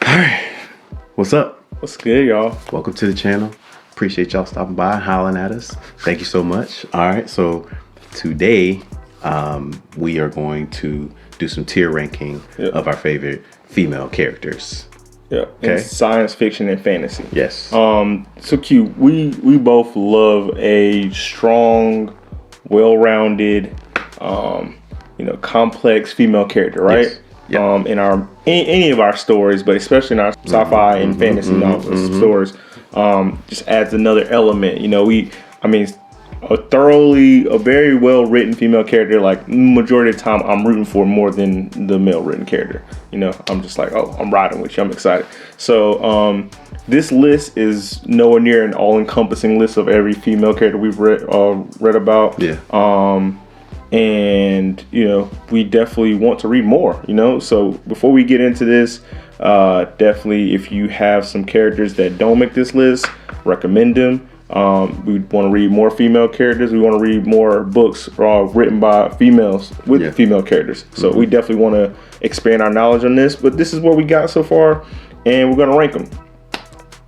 Alright, what's up? What's good, y'all? Welcome to the channel. Appreciate y'all stopping by and hollering at us. Thank you so much. Alright, so today we are going to do some tier ranking of our favorite female characters. Yeah, Okay. in science fiction and fantasy. Yes. So Q, we both love a strong, well-rounded, complex female character, right? Yes. Yep. In any of our stories, but especially in our sci-fi and fantasy novels stories, just adds another element. A very well written female character. Like majority of the time, I'm rooting for more than the male written character. I'm just like, oh, I'm riding with you. I'm excited. So this list is nowhere near an all-encompassing list of every female character we've read about. Yeah. And we definitely want to read more. So before we get into this, definitely if you have some characters that don't make this list, recommend them. We want to read more female characters. We want to read more books written by females with female characters. So we definitely want to expand our knowledge on this. But this is what we got so far, and we're going to rank them.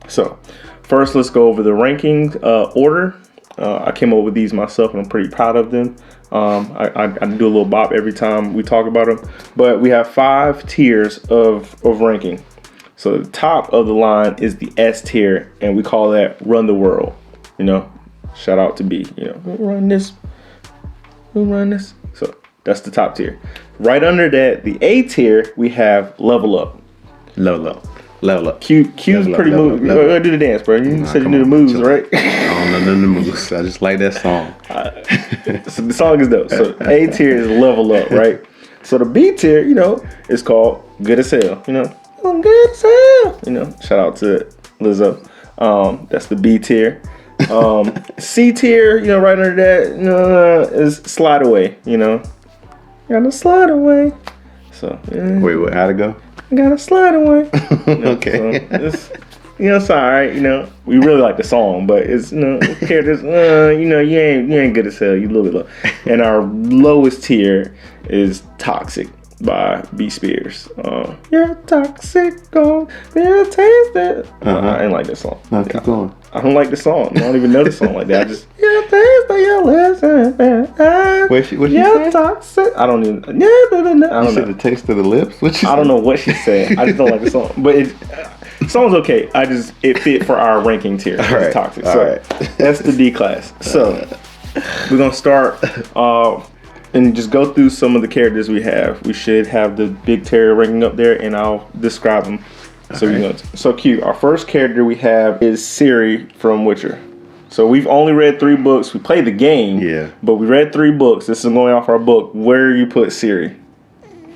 So first, let's go over the ranking order. I came up with these myself, and I'm pretty proud of them. I do a little bop every time we talk about them. But we have 5 tiers of ranking. So the top of the line is the S tier, and we call that Run the World. Shout out to B. Who run this? So that's the top tier. Right under that, the A tier, we have Level Up. Level up. Q's pretty moved. Go do the dance, bro. You said you knew the moves, right? I don't know none of the moves. I just like that song. So the song is dope. So A tier is Level Up, right? So the B tier, is called Good as Hell. I'm good as hell. Shout out to Lizzo. That's the B tier. C tier, right under that, is Slide Away. Gotta slide away. So Wait, how'd it go? gotta slide away. Okay. So it's all right. We really like the song, but it's characters. You ain't good as hell. You a little bit low. And our lowest tier is Toxic by B Spears. You're toxic, you're tasted. I ain't like this song. No, keep going. I don't like the song. I don't even know the song like that. I just you're tasted, you listen. What she You're say? toxic. I don't even. I don't You said know. the taste of the lips? What you I don't know what she said. I just don't like the song. But the song's okay. It fit for our ranking tier. It's right. Toxic. All So right. that's the D class. So we're gonna start and just go through some of the characters we have. We should have the big tier ranking up there, and I'll describe them. So Q. Our first character we have is Ciri from Witcher. So we've only read 3 books. We played the game, but we read 3 books. This is going off our book. Where you put Ciri?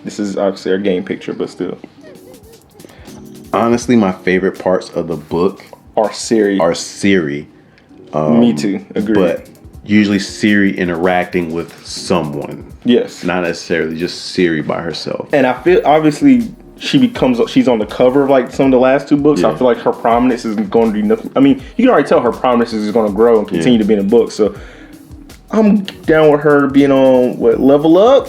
This is obviously our game picture, but still. Honestly, my favorite parts of the book Are Ciri. Me too. Agree. But usually Ciri interacting with someone. Yes. Not necessarily just Ciri by herself. And I feel obviously she's on the cover of like some of the last 2 books. Yeah. I feel like her prominence is going to be nothing. I mean, you can already tell her prominence is going to grow and continue to be in the book. So I'm down with her being on Level Up,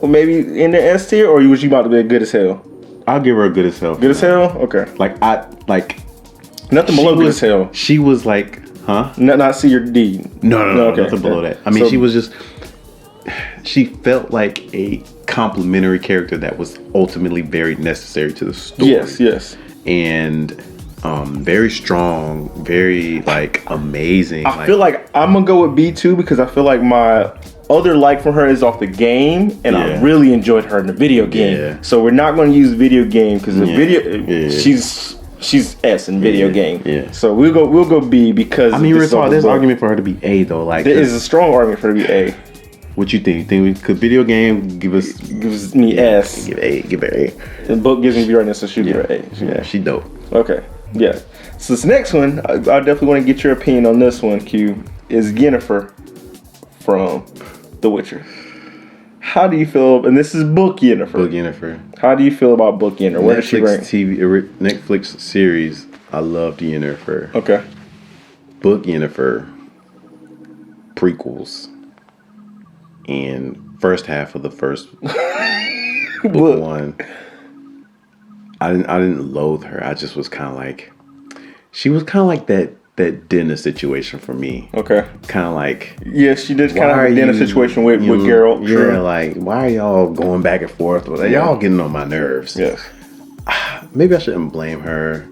or maybe in the S tier, or was you about to be Good as Hell? I'll give her a Good as Hell. Good as Hell? Okay. Nothing below Good as Hell. She was like, huh? Not C or D. No, Okay. nothing below that. I mean, she felt like a complimentary character that was ultimately very necessary to the story. Yes. And very strong, very amazing. I feel like I'm gonna go with B2 because I feel like my other like from her is off the game, and I really enjoyed her in the video game. Yeah. So we're not going to use video game because the video she's S in video game. Yeah. So we'll go B because there's an argument for her to be A though. There is a strong argument for her to be A. What you think? You think we could video game gives me S? Give her A. The book gives me B right now, so she'll give her A. Yeah, she dope. Okay. Yeah. So this next one, I definitely want to get your opinion on this one, Q, is Yennefer from The Witcher. How do you feel? And this is book Yennefer. Book Yennefer. How do you feel about book Yennefer? Where does she rank? Netflix series. I loved Yennefer. Okay. Book Yennefer. Prequels. And first half of the first book 1. I didn't loathe her. I just was kind of like, she was kind of like that dinner situation for me. Okay. Kind of like, Yeah, she did kind of why have are a dinner you- situation with you- Geralt. Yeah, True. like, why are y'all going back and forth? Y'all getting on my nerves. Yes. Maybe I shouldn't blame her.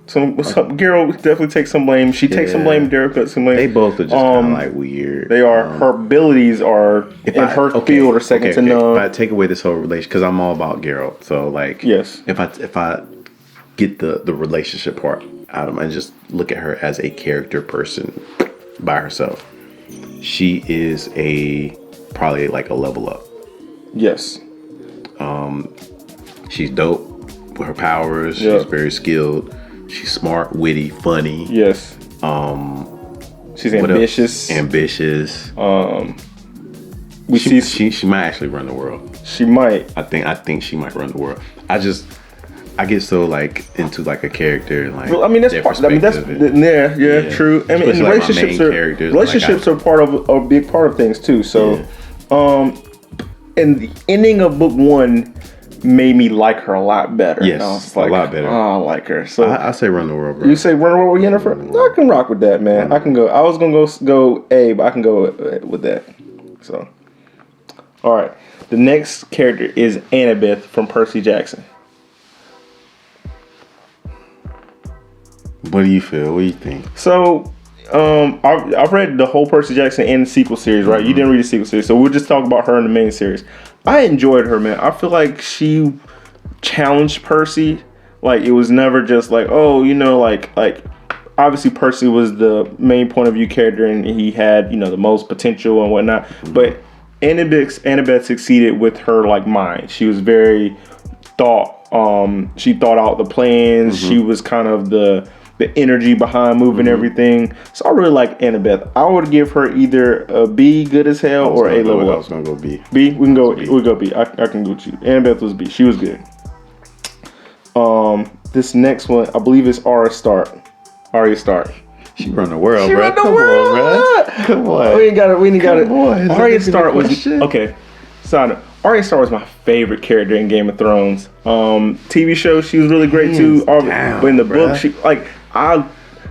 Some Geralt definitely takes some blame. She takes some Yeah. blame. Derek takes some blame. They both are just kind of like weird. They are. Her abilities are in her field are second to none. If I take away this whole relation, because I'm all about Geralt, so like, Yes. If I get the relationship part out of them and just look at her as a character person by herself, she is probably like a level up. Yes. She's dope with her powers. Yeah. She's very skilled. She's smart, witty, funny. Yes. She's What else? ambitious. Ambitious. We see She might actually run the world. she might. I think she might run the world. I get so like into like a character and like. Well, I mean that's their part. I mean that's perspective yeah, true. I mean Especially, like, my relationships main are characters, relationships like, are part of a big part of things too. So, and the ending of book 1 made me like her a lot better. Yes, I was a lot better. Oh, I like her. So I say run the world, bro. you say run away with Yennefer? I can rock with that, man. I can go. I was gonna go A, but I can go with that. So, all right. The next character is Annabeth from Percy Jackson. What do you feel? What do you think? So, I've read the whole Percy Jackson and the sequel series, right? You didn't read the sequel series, so we'll just talk about her in the main series. I enjoyed her, man. I feel like she challenged Percy. Like, it was never just like, oh, you know, like obviously Percy was the main point of view character and he had, you know, the most potential and whatnot. But Annabeth succeeded with her like mind. She was very she thought out the plans. She was kind of the energy behind moving everything. So I really like Annabeth. I would give her either a B, good as hell, or A level I up. was gonna go B. B, we can go B. I can go with you. Annabeth was B. She was good. This next one, I believe it's Arya Stark. She run the world, She bro. run the Come world. on, bro. Come on. We ain't got it. Come on, is that Arya even a Stark was question? okay. Side note, Arya Stark was my favorite character in Game of Thrones. TV show, she was really great too. down, But in the bruh. book, she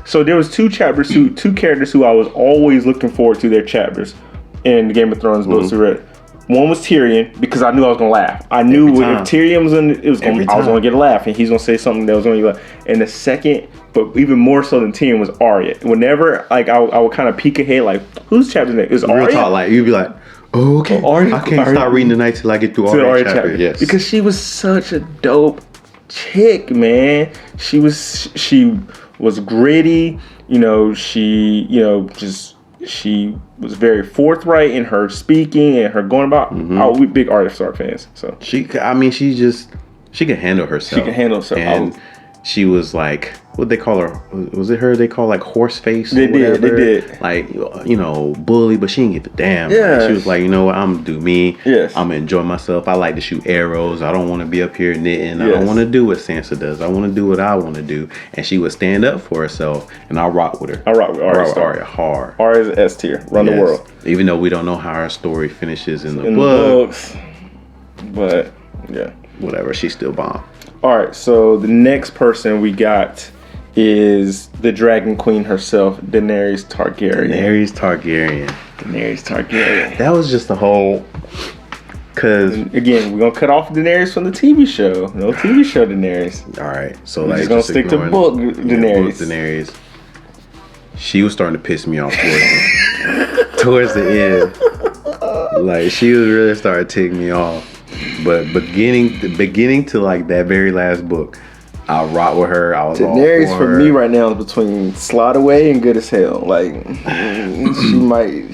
so there was two characters who I was always looking forward to their chapters in the Game of Thrones books we read. One was Tyrion because I knew I was gonna laugh. I knew Every if time. Tyrion was in, I was Every gonna time. get a laugh, and he's gonna say something that was gonna be like. And the second, but even more so than Tyrion, was Arya. Whenever like I would kind of peek ahead, like whose chapter next is Real Arya? talk, like you'd be like, oh, okay. Arya- I can't Arya- start reading tonight till I get through all To the that Arya chapter. chapter. Yes, Because she was such a dope chick, man. She was gritty, she was very forthright in her speaking and her going about. Oh, we big Arya Stark fans, so she can handle herself. She can handle herself. And she was like, what they call her? Was it her? They call like horse face. They or did, whatever. they did. Like, bully, but she didn't give a damn. Yeah. Like, she was like, you know what? I'm gonna do me. Yes. I'm gonna enjoy myself. I like to shoot arrows. I don't want to be up here knitting. I Yes. don't want to do what Sansa does. I want to do what I want to do. And she would stand up for herself. And I rock with her. I rock with Arya Stark. Arya hard. Arya's S tier, run the Yes. world Even though we don't know how her story finishes in the in book, the books. But yeah. whatever, she's still bomb. All right, so the next person we got is the Dragon Queen herself, Daenerys Targaryen. Daenerys Targaryen. That was just the whole. Cause Again, we're gonna cut off Daenerys from the TV show. No TV show Daenerys. all right, so We're like just gonna stick to ignoring- book yeah, Daenerys. book Daenerys. She was starting to piss me off towards the end. Like she was really starting to tick me off. But beginning to like that very last book, I rock with her. I was Daenerys all for her. me right now is between Slot Away and Good as Hell. Like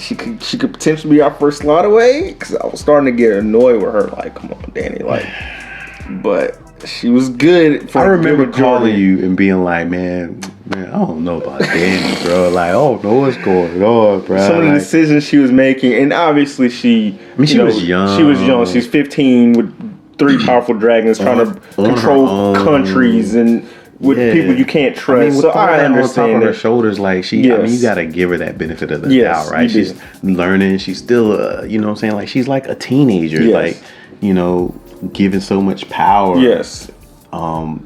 she could potentially be our first Slot Away because I was starting to get annoyed with her. Like, come on, Danny. Like, but she was good. For I a remember good calling majority. you and being like, man, I don't know about Danny, bro. Like, I don't know what's going on, bro. Some of the Like, decisions she was making, and obviously she was young. She was young. She's 15 with 3 powerful dragons trying to on her control own. countries and with Yeah. people you can't I trust. mean, with So all I that on top understand of her that. shoulders, like I mean, Yes. you gotta give her that benefit of the Yes, doubt, right? you She's learning. She's still, you know what I'm saying? Like she's like a teenager, Yes. like, given so much power. Yes.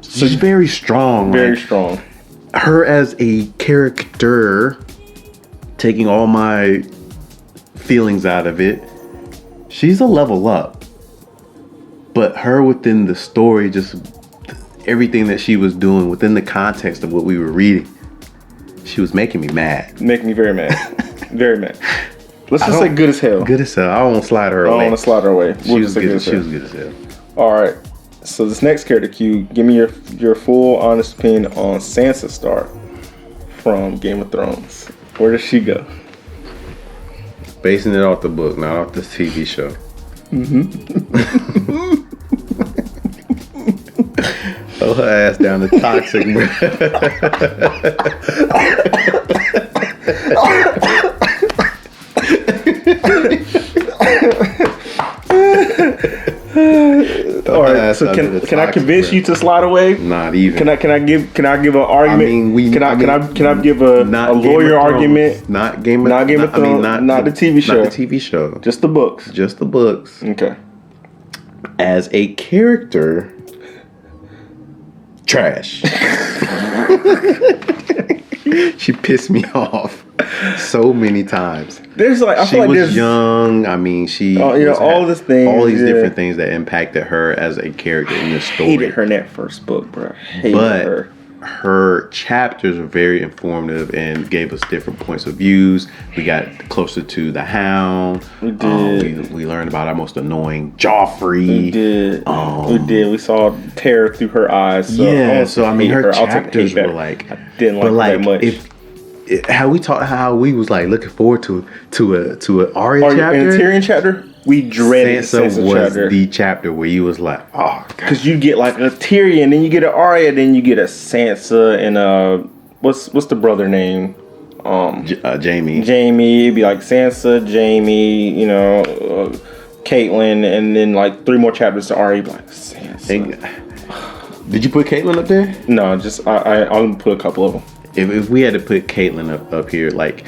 She's very strong. Very like, strong. her as a character, taking all my feelings out of it, she's a level up. But her within the story, just everything that she was doing within the context of what we were reading, she was making me mad. Making me very mad. Very mad. Let's just say good as hell. Good as hell. I won't slide her I don't away. want to slide her away. She was good as hell. All right. So this next character, Q, give me your full honest opinion on Sansa Stark from Game of Thrones. Where does she go? Basing it off the book, not off the TV show. Throw her ass down the toxic, bro. All right. So can I convince you to slide away? Not even. Can I give an argument? Can I give a lawyer argument? Not Game of Thrones. Not the TV show. Not the TV show. Just the books. Just the books. Okay. As a character, trash. She pissed me off so many times. There's like I she feel like was there's young. I mean, she all these things, all these different things that impacted her as a character in the story. Hated her in that first book, bro. Hated but her chapters were very informative and gave us different points of views. We got closer to the Hound. We did. We learned about our most annoying Joffrey. We did. We did. We saw terror through her eyes. So yeah. So I mean, her chapters were like, I didn't like her that much. How we was like looking forward to an Arya chapter. In the Tyrion chapter, we dreaded Sansa was chapter. the chapter where you was like, oh, because you get like a Tyrion, then you get an Arya, then you get a Sansa, and what's the brother name? Jamie. Jamie. It'd be like Sansa, Jamie, Caitlyn, and then like 3 more chapters to Arya. Be like Sansa. Did you put Caitlyn up there? No, just I'll put a couple of them. If we had to put Caitlyn up here, like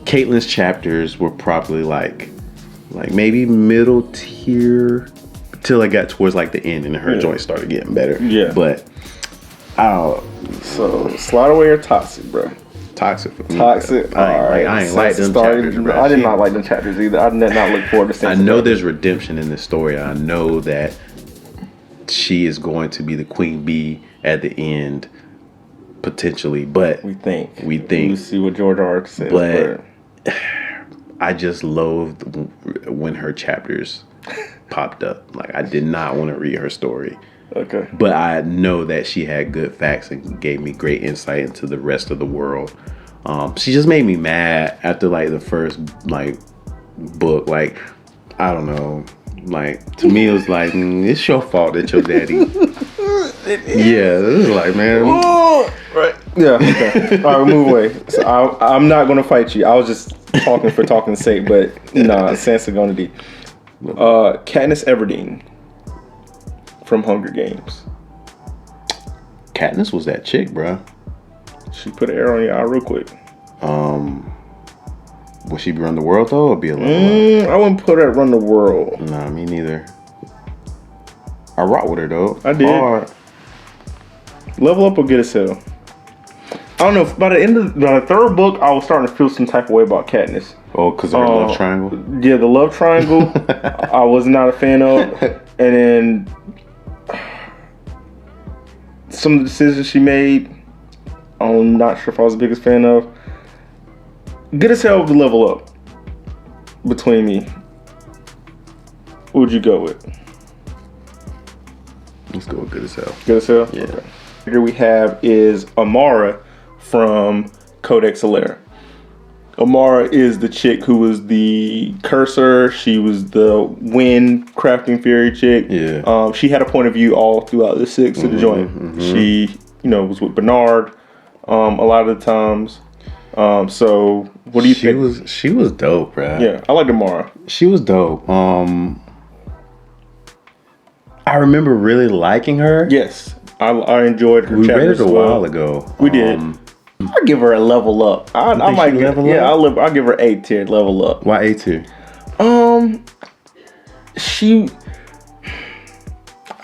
Caitlyn's chapters were probably like maybe middle tier till I got towards like the end and her joints started getting better. Yeah. But so slide away or toxic, bro. Toxic for me. Toxic. I ain't like them chapters, bro. I did not like them chapters either. I did not look forward to Sansa. I know there's redemption in this story. I know that she is going to be the queen bee at the end. Potentially, but we think we see what George R. says, but I just loathed when her chapters popped up. Like I did not want to read her story. Okay, but I know that she had good facts and gave me great insight into the rest of the world. She just made me mad after like the first like book. Like I don't know. Like to me, it was like it's your fault that your daddy. Yeah, it was like, man. Right. Yeah. Okay. All right, move away. So I'm not gonna fight you. I was just talking for talking's sake, but nah, Sansa gonna be. Katniss Everdeen from Hunger Games. Katniss was that chick, bro. She put an arrow in your eye real quick. Would she run the world though, or be a level up? I wouldn't put her at run the world. Nah, me neither. I rock with her though. I did. Hard. Level up or get as hell. I don't know. By the third book, I was starting to feel some type of way about Katniss. Oh, because of her love triangle? Yeah, the love triangle, I was not a fan of. And then some of the decisions she made, I'm not sure if I was the biggest fan of. Good as hell with the level up between me. What would you go with? Let's go with good as hell. Good as hell? Yeah. Okay. Here we have is Amara from Codex Alera. Amara is the chick who was the cursor. She was the wind crafting fairy chick. Yeah. She had a point of view all throughout the 6 of the joint. Mm-hmm. She, was with Bernard a lot of the times. So what do you think? She was dope, bro. Yeah, I like Amara. She was dope. I remember really liking her. Yes, I enjoyed her. We read it a while ago. We did. I give her a level up. I might level up. Yeah, I'll give her A tier level up. Why A tier?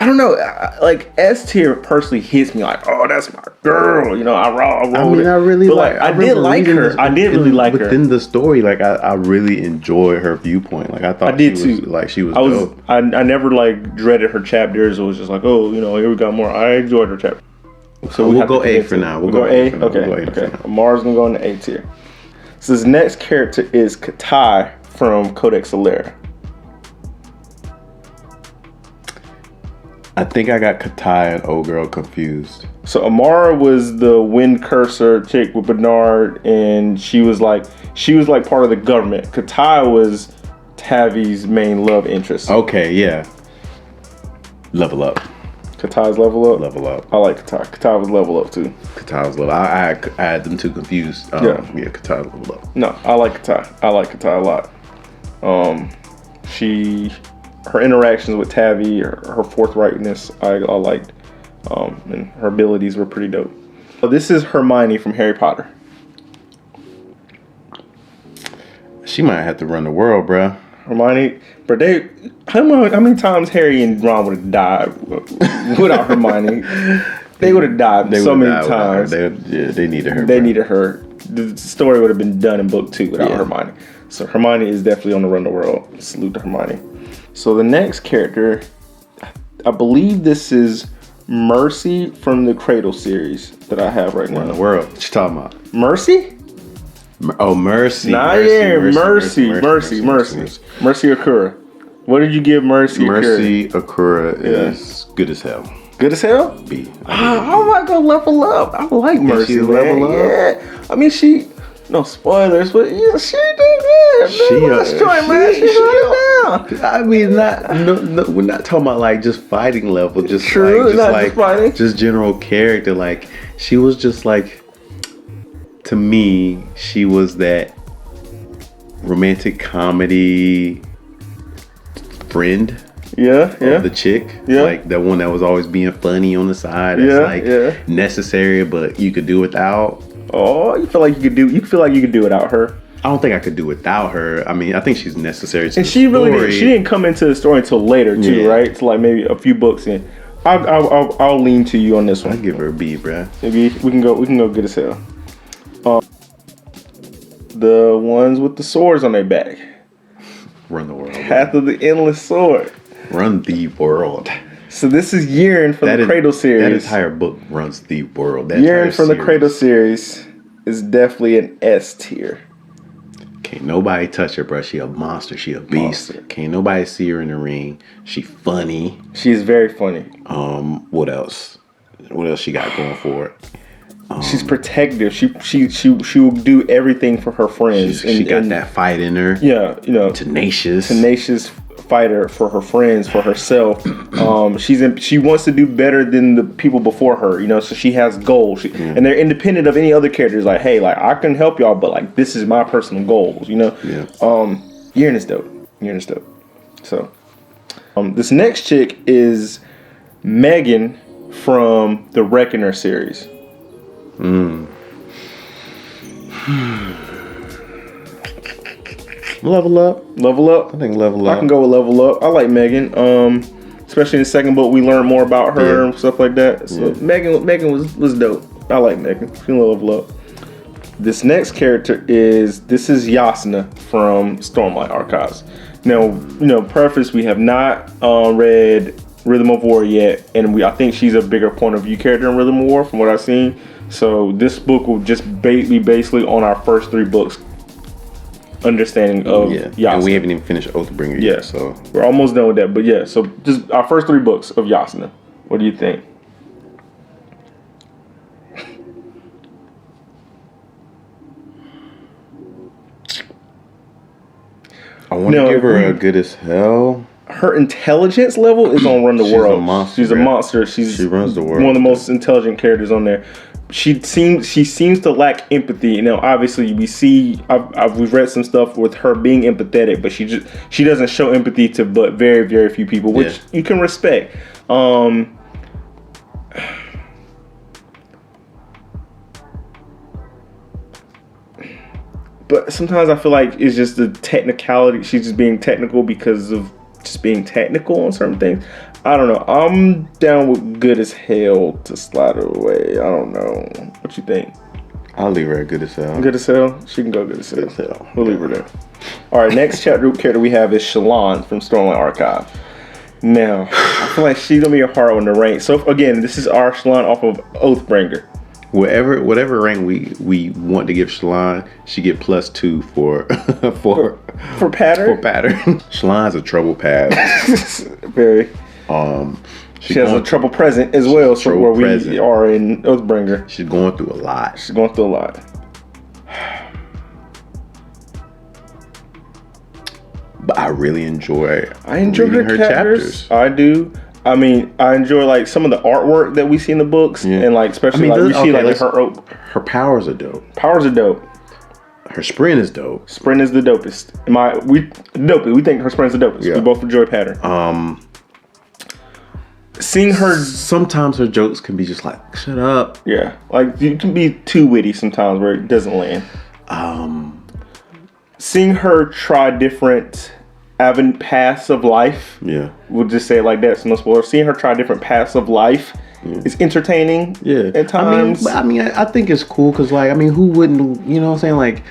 I don't know. Like S tier personally hits me like, oh, that's my girl. You know, I mean, I really but like. I did like her. I did really like her within the story. Like, I really enjoy her viewpoint. Like, I thought I did she was, too. like, she was. Dope. I never like dreaded her chapters. It was just like, oh, you know, here we got more. I enjoyed her chapter. So we'll go A for now. We'll go A. Okay. Mars gonna go in the A tier. So his next character is Katai from Codex Alera. I think I got Katai and Old Girl confused. So Amara was the Wind Cursor chick with Bernard, and she was like part of the government. Katai was Tavi's main love interest. Okay, yeah. Level up. Katai's level up. Level up. I like Katai. Katai was level up too. Katai was level. I had them two confused. Yeah, Katai level up. No, I like Katai. I like Katai a lot. Her interactions with Tavi, her forthrightness, I liked, and her abilities were pretty dope. So this is Hermione from Harry Potter. She might have to run the world, bruh. Hermione, but how many times Harry and Ron would have died without Hermione? They would have died so many times. They needed her. They needed her. The story would have been done in book 2 without Hermione. So Hermione is definitely on the run the world. Salute to Hermione. So the next character, I believe this is Mercy from the Cradle series that I have right now. Run the world. What you talking about? Mercy? Oh, Mercy. Mercy Akura. What did you give Mercy Akura? Mercy Akura is good as hell. Good as hell? B. I might go level up. I like Mercy. She level up? Yeah. I mean, no spoilers, but yeah, she did good. She's I mean, we're not talking about like just fighting level, just true, just general character. Like, she was just like, to me, she was that romantic comedy friend. Of the chick. Like the one that was always being funny on the side. That's necessary, but you could do without. Oh, you feel like you could do without her? I don't think I could do without her. I mean, I think she's necessary to and she didn't come into the story until later too, right? To like maybe a few books in. I'll lean to you on this one. I'll give her a B, bruh. Maybe we can go good as hell. The ones with the swords on their back. Run the world. Path of the Endless Sword. Run the world. So this is Yin from the Cradle series. That entire book runs the world. Yin from the Cradle series is definitely an S tier. Can't nobody touch her, bro. She a monster. She a beast. Can't nobody see her in the ring. She funny. She's very funny. What else? What else she got going for it? She's protective. She will do everything for her friends. She got that fight in her. Yeah, you know, tenacious fighter for her friends, for herself. She wants to do better than the people before her. You know, so she has goals, and they're independent of any other characters. Like, hey, like I can help y'all, but like this is my personal goals. You know. Yeah. Yin is dope. So, this next chick is Megan from the Reckoner series. Level up. I think level up. I can go with level up. I like Megan. Especially in the second book, we learn more about her and stuff like that. So Megan was dope. I like Megan. She can level up. This next character is Yasna from Stormlight Archives. Now, you know, preface, we have not read Rhythm of War yet, and I think she's a bigger point of view character in Rhythm of War from what I've seen. So this book will just be basically on our first 3 books understanding of Yasna. And we haven't even finished Oathbringer yet, so we're almost done with that. But yeah, so just our first 3 books of Yasna. What do you think? I want to give her a good as hell. Her intelligence level is on Run the World. She's a monster. She runs the world. One of the most intelligent characters on there. She seems to lack empathy. You know, obviously we've read some stuff with her being empathetic, but she doesn't show empathy to but very, very few people, which you can respect. But sometimes I feel like it's just the technicality. She's just being technical because of just being technical on certain things. I don't know. I'm down with good as hell to slide her away. I don't know. What you think? I'll leave her at good as hell. Good as hell? She can go good as hell. Good as hell. We'll leave her there. All right, next character we have is Shallan from Stormlight Archive. Now, I feel like she's going to be a hard one to rank. So, again, this is our Shallan off of Oathbringer. Whatever rank we want to give Shallan, she get +2 for pattern. For pattern. Shallan's a trouble pad. Very. She has a trouble present as well, so where we are in Oathbringer. She's going through a lot. She's going through a lot. But I really enjoy. her chapters. I do. I mean, I enjoy like some of the artwork that we see in the books, and like especially we see like her powers are dope. Powers are dope. Her sprint is dope. Sprint is the dopest. We think her sprint is the dopest. Yeah. We both enjoy pattern. Seeing her, sometimes her jokes can be just like, shut up. Yeah, like you can be too witty sometimes where it doesn't land. Seeing her try different paths of life. Yeah, we'll just say it like that. So no spoiler. Seeing her try different paths of life is entertaining. Yeah, at times. I think it's cool because like who wouldn't? You know what I'm saying? Like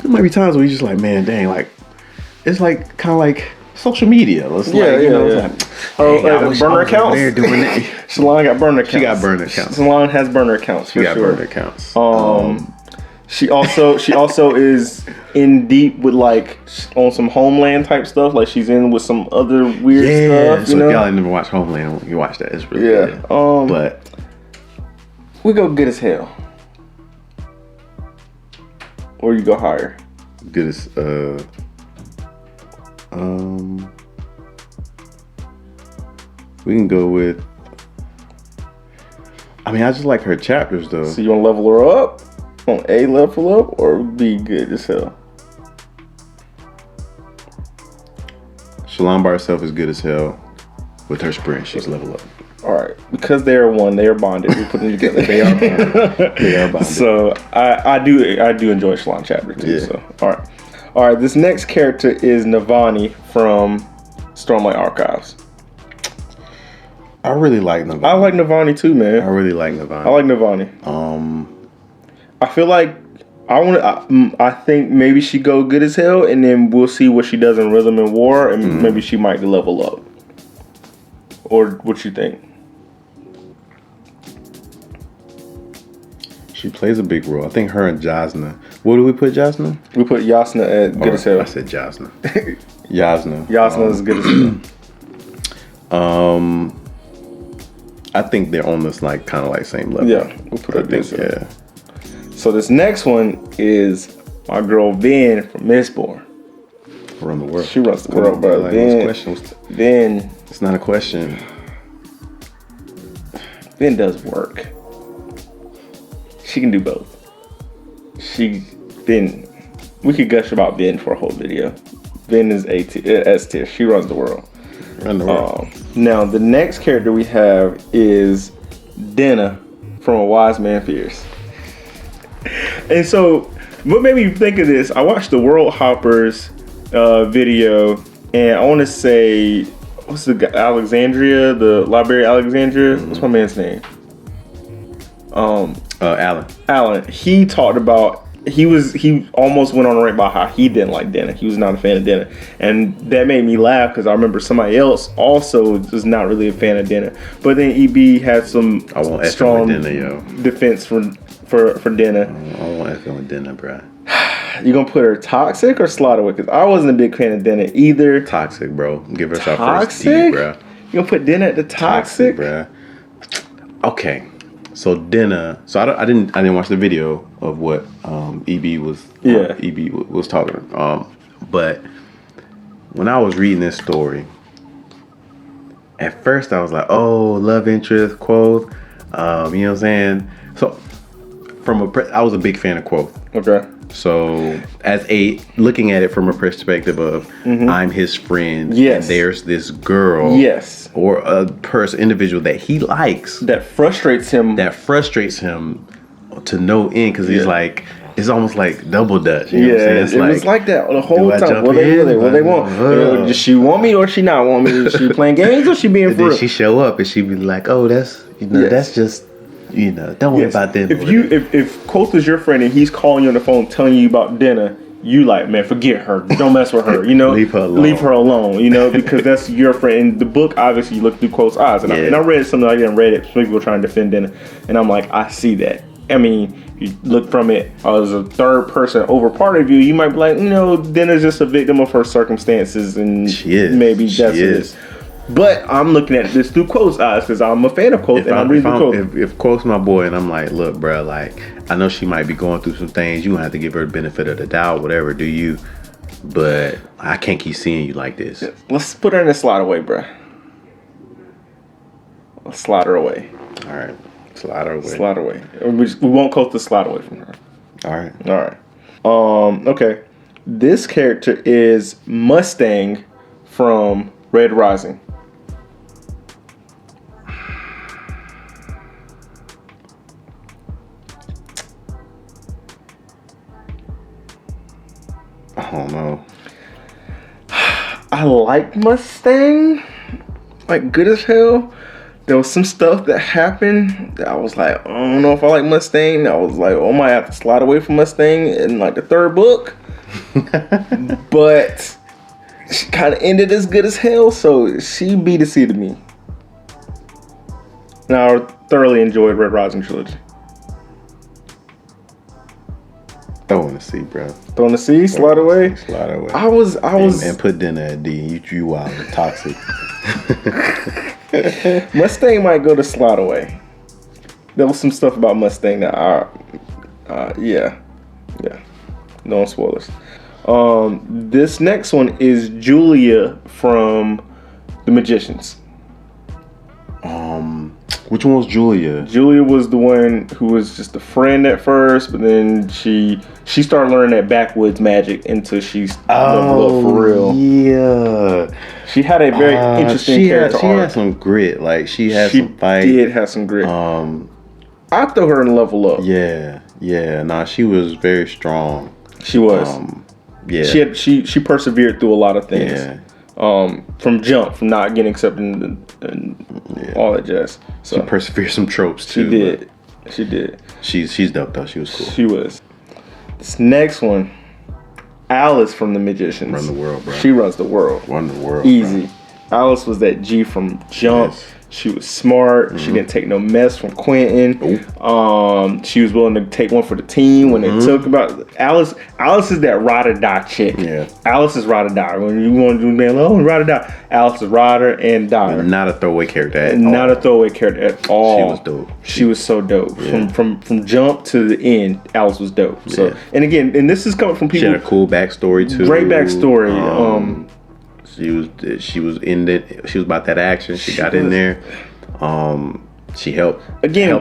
there might be times where you just like, man, dang, like it's like kind of like social media. It's burner accounts. They're doing it. Shallan got burner accounts. She got burner accounts. Shallan has burner accounts. She got burner accounts. She also is in deep with like on some Homeland type stuff. Like she's in with some other weird stuff. So if y'all never watched Homeland, you watch that. It's really good. But we go good as hell. Or you go higher. Good as we can go with. I just like her chapters though. So you want to level her up? On A level up or B good as hell? Shallan by herself is good as hell. With her sprint, she's level up. All right, because they are one, they are bonded. We put them together. They are bonded. They are bonded. So I do enjoy Shallan chapter too. Yeah. So all right. This next character is Navani from Stormlight Archives. I really like Navani. I like Navani too, man. I really like Navani. I like Navani. I feel like I think maybe she go good as hell, and then we'll see what she does in Rhythm and War, and maybe she might level up. Or what you think? She plays a big role. I think her and Jasna. What do we put Jasna? We put Jasna at good as hell. I said Jasna. Jasna. Jasna is good as hell. I think they're on this like kind of like same level. Yeah, we'll put her good as hell. So this next one is my girl Ven from Mistborn. Run the world. She runs the world, bro. Like, Ven. It's not a question. Ven does work. She can do both. We could gush about Ven for a whole video. Ven is S tier. She runs the world. Run the world. Now the next character we have is Denna from A Wise Man Fears. And so, what made me think of this? I watched the World Hoppers video, and I want to say, what's the guy? Alexandria, the Library of Alexandria. What's my man's name? Alan. Alan. He talked about he almost went on a rant about how he didn't like Denna. He was not a fan of Denna, and that made me laugh because I remember somebody else also was not really a fan of Denna. But then EB had some strong defense for Denna. I won't F with Denna, bro. You gonna put her toxic or slaughter? Because I wasn't a big fan of Denna either. Toxic, bro. Give her our first D, bro. You gonna put Denna at the toxic, bro? Okay. So Denna. So I didn't watch the video of what EB was talking. But when I was reading this story, at first I was like, oh, love interest, Quoth. You know what I'm saying? So I was a big fan of Quoth. Okay. So looking at it from a perspective of I'm his friend. Yes. And there's this girl. Yes. Or a individual that he likes. That frustrates him to no end because he's like, it's almost like double dutch. You know what I'm Yeah, saying? It's it was like that the whole do I time. jump What they in? want? Does she want me or she not want me? Is she playing games or she being And for then real? she show up and she be like, "Oh, that's Yes. that's just don't worry Yes. about them." If Quoth is your friend and he's calling you on the phone telling you about dinner, you like, man, forget her. Don't mess with her. Leave her alone. Leave her alone. Because that's your friend. In the book, obviously, you look through Quoth's eyes, and I read something I didn't read it. Some people trying to defend dinner, and I'm like, I see that. I mean, you look from it as a third person over part of you, you might be like, Dinner's just a victim of her circumstances, and She is. maybe She that's is. it. But I'm looking at this through Quoth's eyes because I'm a fan of Quoth and I'm reading Quoth. If Quoth's my boy and I'm like, look, bro, like I know she might be going through some things. You gonna have to give her the benefit of the doubt, whatever. Do you? But I can't keep seeing you like this. Let's put her in the slot away, bruh. Let's slide her away. All right, slide her away. Slide away. We won't Quoth the slide away from her. All right. All right. Okay. This character is Mustang from Red Rising. I don't know. I like Mustang, like good as hell. There was some stuff that happened that I was like, I don't know if I like Mustang. I was like, oh, I might have to slide away from Mustang in like the third book. But she kind of ended as good as hell, so she B to C to me. Now, I thoroughly enjoyed Red Rising trilogy. Throw in the C, bro. Throw in the C, slide away. Slide away. I was, and put dinner at D. You wild and toxic. Mustang might go to slide away. There was some stuff about Mustang that yeah. No spoilers. This next one is Julia from The Magicians. Which one was Julia? Julia was the one who was just a friend at first, but then she started learning that backwoods magic until she's leveled up for real. Yeah. She had a very interesting character She arc. had some grit. Like she had some fight. She did have some grit. I throw her in level up. Yeah. Nah, she was very strong. She was. Yeah. She persevered through a lot of things. Yeah. From jump, from not getting accepted and all that jazz. So she persevered some tropes too. She did. She's dope though. She was cool. She was. This next one, Alice from The Magicians. Run the world, bro. She runs the world. Run the world. Easy. Bro. Alice was that G from Jump. Yes. She was smart. Mm-hmm. She didn't take no mess from Quentin. She was willing to take one for the team when they took about Alice. Alice is that ride or die chick. Yeah. Alice is ride or die. When you want to do man, ride or die. Alice is rider and die. Not a throwaway character at all. Not a throwaway character at all. She was dope. She was so dope. Yeah. From Jump to the end, Alice was dope. So Yeah. and this is coming from people. She had a cool backstory too. Great backstory. She was in it. She was about that action. She got in there. She helped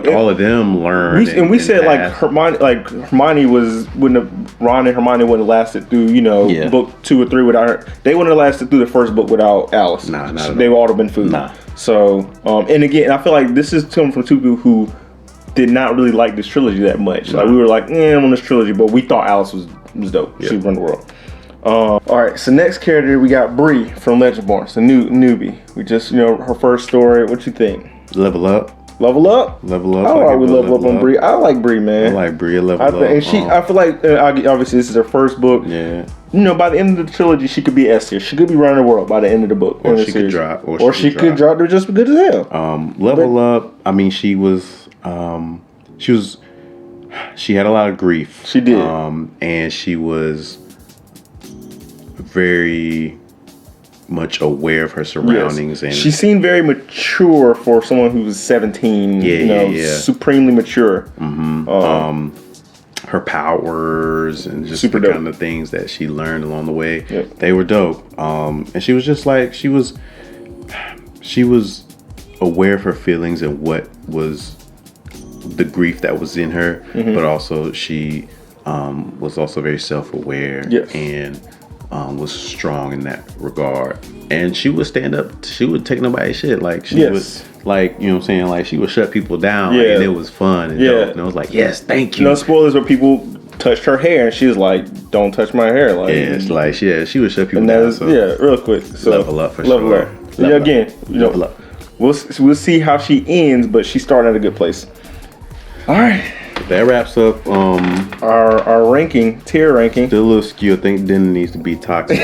all of them learn. We said Hermione wouldn't have Ron and Hermione wouldn't have lasted through book 2 or 3 without her. They wouldn't have lasted through the first book without Alice. Nah, they would all have been food. Nah. So and again, I feel like this is coming from two people who did not really like this trilogy that much. Like we were like, I'm on this trilogy, but we thought Alice was dope. Yep. She would run the world. All right, so next character we got Bree from Legendborn, so newbie. We just her first story. What you think? Level up. Level up. Level up. All right, we level up on Bree. I like Bree, man. I like Bree. Level up. And I feel like obviously this is her first book. Yeah. By the end of the trilogy, she could be S tier. She could be running the world by the end of the book. Or she could drop. Or she could drop. They're just good as hell. Level up. I mean, she had a lot of grief. She did. And she was very much aware of her surroundings. Yes. And she seemed very mature for someone who was 17. Supremely mature. Mm-hmm. Her powers and just the kind of things that she learned along the way, they were dope. And she was just like she was aware of her feelings and what was the grief that was in her, but also she was also very self-aware and was strong in that regard. And she would stand up. She would take nobody's shit. Like she was like, you know what I'm saying? Like she would shut people down. And it was fun. And dope. And I was like, yes, thank you. No spoilers, but people touched her hair, and she was like, "Don't touch my hair." Like, Yeah, it's like she would shut people and down. that is, So real quick. So level up for level sure. up. Level Yeah, up. again, Level up. we'll see how she ends, but she's starting at a good place. All right, That wraps up our ranking, tier ranking. the little skew. I think Denton needs to be toxic.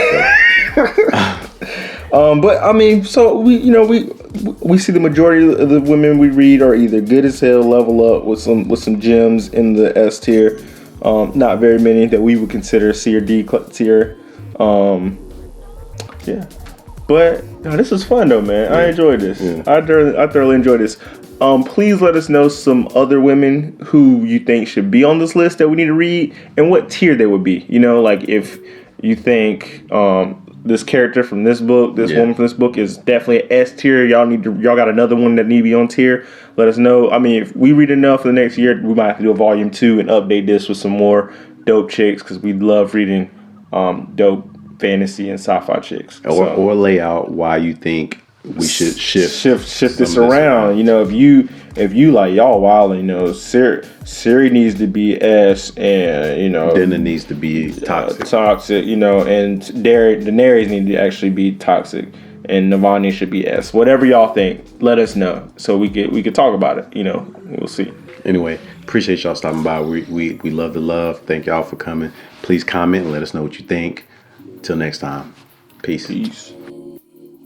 But I mean, so we see the majority of the women we read are either good as hell, level up with some gems in the S tier. Not very many that we would consider C or D tier. Yeah, but this was fun though, man. I enjoyed this. Yeah. I thoroughly enjoyed this. Please let us know some other women who you think should be on this list that we need to read, and what tier they would be. Like if you think this character from this book, this woman from this book is definitely an S tier. Y'all got another one that need to be on tier. Let us know. I mean, if we read enough for the next year, we might have to do a volume 2 and update this with some more dope chicks, because we love reading dope fantasy and sci-fi chicks. or lay out why you think we should shift this around. If you like y'all wilding, Siri needs to be S, and then it needs to be toxic. And Daenerys need to actually be toxic, and Navani should be S. Whatever y'all think, let us know so we could talk about it. We'll see. Anyway, appreciate y'all stopping by. We love the love. Thank y'all for coming. Please comment and let us know what you think. Till next time. Peace.